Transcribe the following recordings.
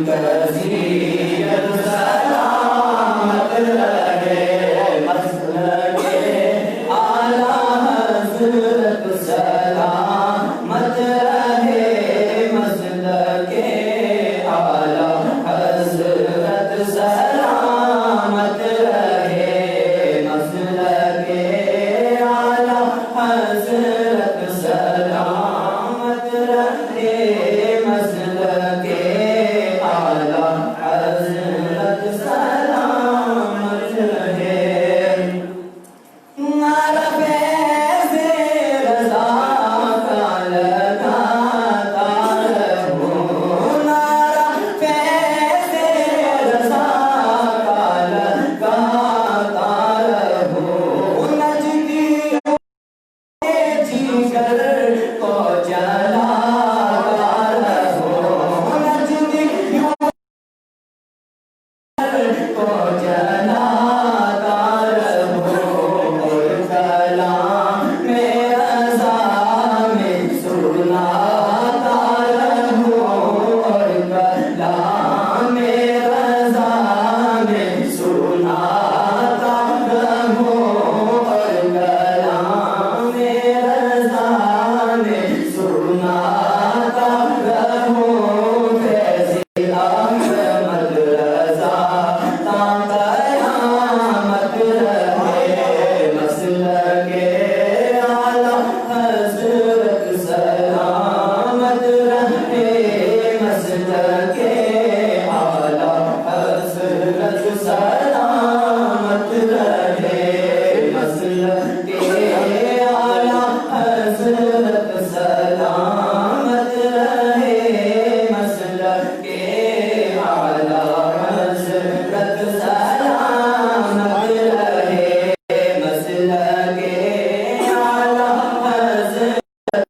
کثیر سلامت رہے مسلک اعلیٰ حضرت سلامت رہے مسلک اعلیٰ حضرت سلامت رہے مسلک اعلیٰ حضرت سلامت رہے مسلک اعلیٰ حضرت سلامت رہے نعرہ فیض رضا کا لگاتا رہوں نعرہ فیض رضا کا لگاتا رہوں نجدیوں کے جگر کو جلاتا رہوں نجدیوں کو جلاتا رہوں اور کلام رضا میں سناتا رہوں اور کلام رضا میں سناتا رہوں اور کلام رضا میں سناتا رہوں فیض احمد رضا تا قیامت رہے مسلک اعلیٰ حضرت سلامت رہے مسلک اعلیٰ حضرت سلامت رہے مسلک اعلیٰ حضرت سلامت رہے مسلک اعلیٰ حضرت سلامت رہے مسلک اعلیٰ حضرت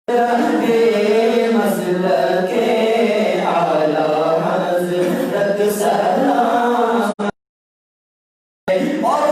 رہے مسلک اعلیٰ حضرت سلامت اور